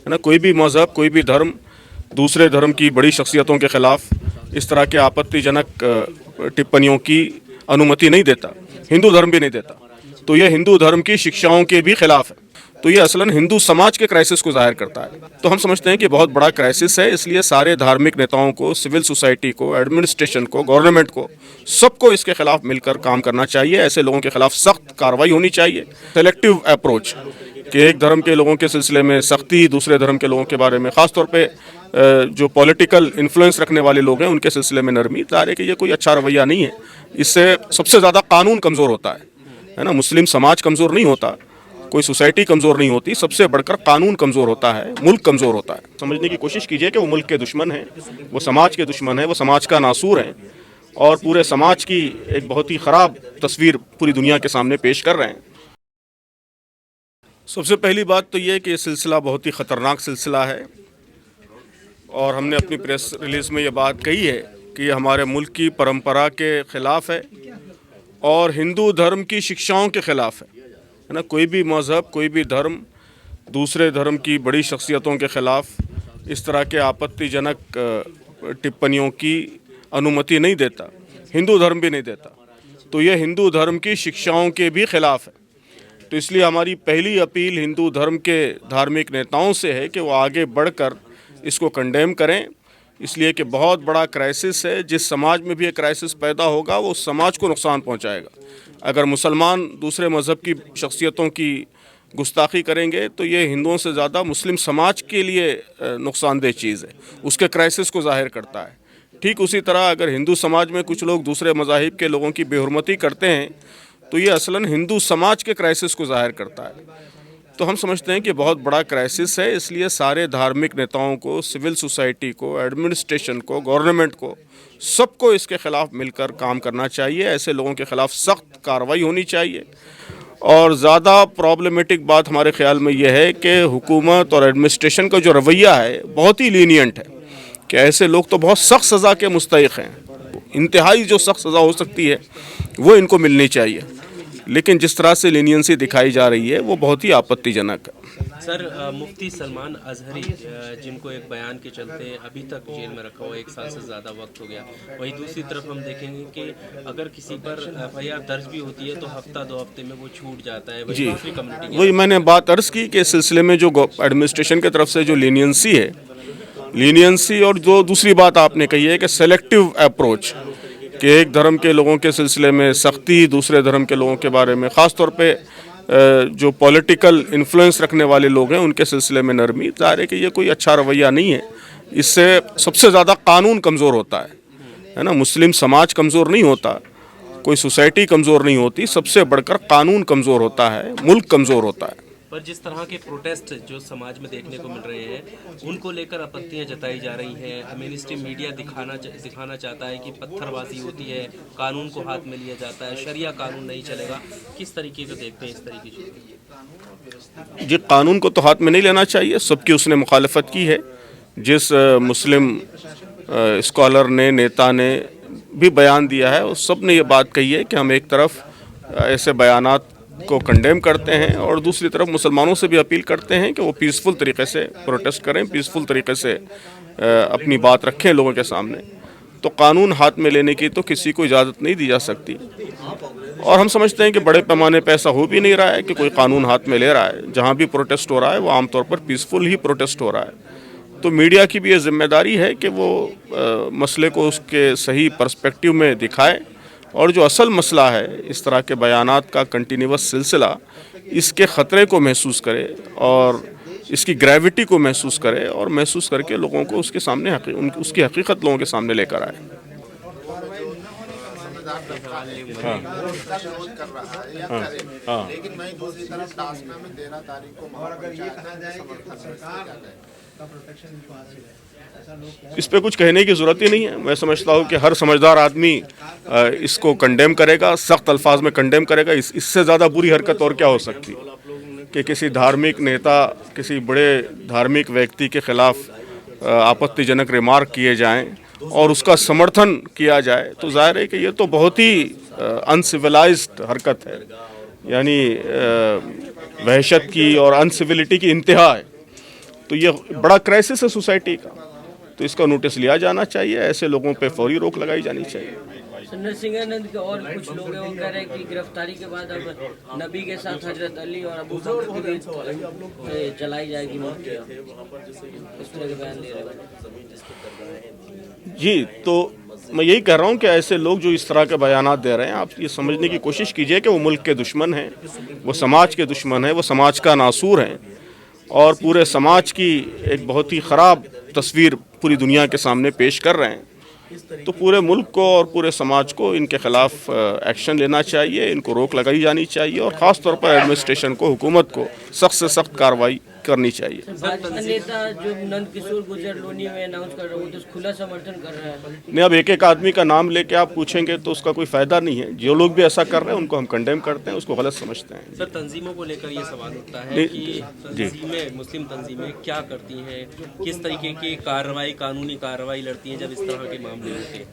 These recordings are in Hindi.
है ना। कोई भी मज़हब, कोई भी धर्म दूसरे धर्म की बड़ी शख्सियतों के ख़िलाफ़ इस तरह के आपत्तिजनक टिप्पणियों की अनुमति नहीं देता। हिंदू धर्म भी नहीं देता। तो यह हिंदू धर्म की शिक्षाओं के भी खिलाफ है। तो ये असलन हिंदू समाज के क्राइसिस को जाहिर करता है। तो हम समझते हैं कि बहुत बड़ा क्राइसिस है, इसलिए सारे धार्मिक नेताओं को, सिविल सोसाइटी को, एडमिनिस्ट्रेशन को, गवर्नमेंट को, सबको इसके खिलाफ मिलकर काम करना चाहिए। ऐसे लोगों के खिलाफ सख्त कार्रवाई होनी चाहिए। सेलेक्टिव अप्रोच कि एक धर्म के लोगों के सिलसिले में सख्ती, दूसरे धर्म के लोगों के बारे में ख़ासतौर पे जो पॉलिटिकल इन्फ्लुएंस रखने वाले लोग हैं उनके सिलसिले में नरमी, ज़ाहिर है कि ये कोई अच्छा रवैया नहीं है। इससे सबसे ज़्यादा कानून कमज़ोर होता है ना। मुस्लिम समाज कमज़ोर नहीं होता, कोई सोसाइटी कमज़ोर नहीं होती, सबसे बढ़कर कानून कमज़ोर होता है, मुल्क कमज़ोर होता है। समझने की कोशिश कीजिए कि वो मुल्क के दुश्मन हैं, वो समाज के दुश्मन हैं, वो समाज का नासूर हैं और पूरे समाज की एक बहुत ही ख़राब तस्वीर पूरी दुनिया के सामने पेश कर रहे हैं। सबसे पहली बात तो ये कि ये सिलसिला बहुत ही ख़तरनाक सिलसिला है और हमने अपनी प्रेस रिलीज़ में ये बात कही है कि हमारे मुल्क की परंपरा के ख़िलाफ़ है और हिंदू धर्म की शिक्षाओं के ख़िलाफ़ है ना। कोई भी मज़हब, कोई भी धर्म दूसरे धर्म की बड़ी शख्सियतों के ख़िलाफ़ इस तरह के आपत्तिजनक टिप्पणियों की अनुमति नहीं देता। हिंदू धर्म भी नहीं देता। तो ये हिंदू धर्म की शिक्षाओं के भी ख़िलाफ़ है। तो इसलिए हमारी पहली अपील हिंदू धर्म के धार्मिक नेताओं से है कि वो आगे बढ़कर इसको कंडेम करें, इसलिए कि बहुत बड़ा क्राइसिस है। जिस समाज में भी ये क्राइसिस पैदा होगा वो उस समाज को नुकसान पहुंचाएगा। अगर मुसलमान दूसरे मज़हब की शख्सियतों की गुस्ताखी करेंगे तो ये हिंदुओं से ज़्यादा मुस्लिम समाज के लिए नुकसानदेह चीज़ है, उसके क्राइसिस को ज़ाहिर करता है। ठीक उसी तरह अगर हिंदू समाज में कुछ लोग दूसरे मज़ाहिब के लोगों की बेहुरमती करते हैं तो ये असलन हिंदू समाज के क्राइसिस को ज़ाहिर करता है। तो हम समझते हैं कि बहुत बड़ा क्राइसिस है, इसलिए सारे धार्मिक नेताओं को, सिविल सोसाइटी को, एडमिनिस्ट्रेशन को, गवर्नमेंट को, सबको इसके ख़िलाफ़ मिलकर काम करना चाहिए। ऐसे लोगों के ख़िलाफ़ सख्त कार्रवाई होनी चाहिए। और ज़्यादा प्रॉब्लमेटिक बात हमारे ख़्याल में यह है कि हुकूमत और एडमिनिस्ट्रेशन का जो रवैया है बहुत ही लीनियंट है कि ऐसे लोग तो बहुत सख्त सज़ा के मुस्तहिक़ हैं। इंतहाई जो सख्त सज़ा हो सकती है वो इनको मिलनी चाहिए, लेकिन जिस तरह से लीनियंसी दिखाई जा रही है वो बहुत ही आपत्तिजनक है। सर, मुफ्ती सलमान अजहरी जिनको एक बयान के चलते अभी तक जेल में रखा हुआ, 1 साल से ज़्यादा वक्त हो गया। वहीं दूसरी तरफ हम देखेंगे कि अगर किसी पर एफआईआर दर्ज भी होती है तो हफ्ता 2 हफ्ते में वो छूट जाता है। जी, वही मैंने बात अर्ज़ की कि इस सिलसिले में जो एडमिनिस्ट्रेशन की तरफ से जो लीनियंसी है, लीनियंसी और जो दूसरी बात आपने कही है कि सेलेक्टिव अप्रोच कि एक धर्म के लोगों के सिलसिले में सख्ती, दूसरे धर्म के लोगों के बारे में ख़ासतौर पे जो पॉलिटिकल इन्फ्लुएंस रखने वाले लोग हैं उनके सिलसिले में नरमी, ज़ाहिर है कि ये कोई अच्छा रवैया नहीं है। इससे सबसे ज़्यादा कानून कमज़ोर होता है ना। मुस्लिम समाज कमज़ोर नहीं होता, कोई सोसाइटी कमज़ोर नहीं होती, सबसे बढ़कर कानून कमज़ोर होता है, मुल्क कमज़ोर होता है। पर जिस तरह के प्रोटेस्ट जो समाज में देखने को मिल रहे हैं उनको लेकर आपत्तियां जताई जा रही हैं। मेनस्ट्रीम मीडिया दिखाना चाहता है कि पत्थरबाजी होती है, कानून को हाथ में लिया जाता है, शरिया कानून नहीं चलेगा। किस तरीके को देखते हैं इस तरीके से? जी, कानून को तो हाथ में नहीं लेना चाहिए, सबकी उसने मुखालफत की है। जिस मुस्लिम स्कॉलर ने, नेता ने भी बयान दिया है उस सब ने ये बात कही है कि हम एक तरफ ऐसे बयानात को कंडेम करते हैं और दूसरी तरफ मुसलमानों से भी अपील करते हैं कि वो पीसफुल तरीके से प्रोटेस्ट करें, पीसफुल तरीके से अपनी बात रखें लोगों के सामने। तो कानून हाथ में लेने की तो किसी को इजाज़त नहीं दी जा सकती और हम समझते हैं कि बड़े पैमाने पर ऐसा हो भी नहीं रहा है कि कोई कानून हाथ में ले रहा है। जहाँ भी प्रोटेस्ट हो रहा है वो आमतौर पर पीसफुल ही प्रोटेस्ट हो रहा है। तो मीडिया की भी ये जिम्मेदारी है कि वो मसले को उसके सही पर्सपेक्टिव में दिखाए और जो असल मसला है, इस तरह के बयानात का कंटिन्यूअस सिलसिला, इसके ख़तरे को महसूस करे और इसकी ग्रेविटी को महसूस करे और महसूस करके लोगों को उसके सामने उसकी हकीकत लोगों के सामने लेकर आए। हाँ। हाँ। लेकिन मैं दूसरी तरफ टास्क में 13 तारीख को इस पे कुछ कहने की ज़रूरत ही नहीं है। मैं समझता हूँ कि हर समझदार आदमी इसको कंडेम करेगा, सख्त अल्फाज में कंडेम करेगा। इससे ज़्यादा बुरी हरकत और क्या हो सकती है कि किसी धार्मिक नेता, किसी बड़े धार्मिक व्यक्ति के ख़िलाफ़ आपत्तिजनक रिमार्क किए जाएं और उसका समर्थन किया जाए। तो जाहिर है कि ये तो बहुत ही अनसिविलाइज्ड हरकत है, यानी वहशत की और अनसिविलिटी की इंतहा है। तो ये बड़ा क्राइसिस है सोसाइटी का, तो इसका नोटिस लिया जाना चाहिए। ऐसे लोगों पे फौरी रोक लगाई जानी चाहिए। नरसिंहानंद के और कुछ लोग हैं, वो कह रहे हैं कि गिरफ्तारी के बाद अब नबी के साथ हजरत अली और अबू बकर की भी चलाई जाएगी मूर्तियाँ, इस तरह के बयान दे रहे हैं। जी, तो मैं यही कह रहा हूँ कि ऐसे लोग जो इस तरह के बयानात दे रहे हैं, आप ये समझने की कोशिश कीजिए कि वो मुल्क के दुश्मन हैं, वो समाज के दुश्मन हैं, वो समाज का नासूर हैं और पूरे समाज की एक बहुत ही ख़राब तस्वीर पूरी दुनिया के सामने पेश कर रहे हैं। तो पूरे मुल्क को और पूरे समाज को इनके खिलाफ एक्शन लेना चाहिए, इनको रोक लगाई जानी चाहिए और ख़ास तौर पर एडमिनिस्ट्रेशन को, हुकूमत को सख्त से सख्त कार्रवाई करनी चाहिए। भाजपा नेता जो नंद किशोर गुर्जर लोनी में अनाउंस कर रहे हैं, वो तो खुला समर्थन कर रहा है। नहीं, अब एक एक आदमी का नाम लेके आप पूछेंगे तो उसका कोई फ़ायदा नहीं है। जो लोग भी ऐसा कर रहे हैं उनको हम कंडेम करते हैं, उसको गलत समझते हैं। सर, तंजीमों को लेकर ये सवाल उठता है कि तंजीमें, मुस्लिम तंजीमें क्या करती हैं, किस तरीके की कार्रवाई, कानूनी कार्रवाई लड़ती हैं जब इस तरह के मामले होते हैं?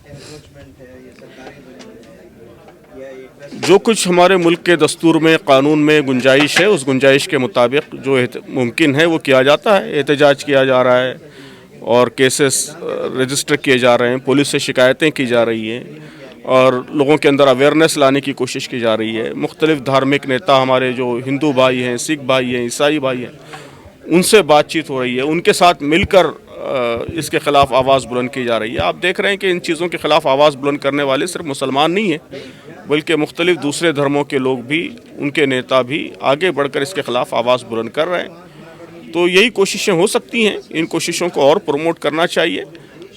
जो कुछ हमारे मुल्क के दस्तूर में, कानून में गुंजाइश है, उस गुंजाइश के मुताबिक जो मुमकिन है वो किया जाता है। एहतजाज किया जा रहा है और केसेस रजिस्टर किए जा रहे हैं, पुलिस से शिकायतें की जा रही हैं और लोगों के अंदर अवेयरनेस लाने की कोशिश की जा रही है। मुख्तलिफ धार्मिक नेता हमारे जो हिंदू भाई हैं, सिख भाई हैं, ईसाई भाई हैं, उनसे बातचीत हो रही है, उनके साथ मिलकर इसके ख़िलाफ़ आवाज़ बुलंद की जा रही है। आप देख रहे हैं कि इन चीज़ों के ख़िलाफ़ आवाज़ बुलंद करने वाले सिर्फ मुसलमान नहीं हैं, बल्कि मुख्तलिफ दूसरे धर्मों के लोग भी, उनके नेता भी आगे बढ़कर इसके ख़िलाफ़ आवाज़ बुलंद कर रहे हैं। तो यही कोशिशें हो सकती हैं, इन कोशिशों को और प्रमोट करना चाहिए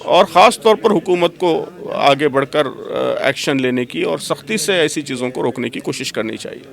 और ख़ास तौर पर हुकूमत को आगे बढ़कर एक्शन लेने की और सख्ती से ऐसी चीज़ों को रोकने की कोशिश करनी चाहिए।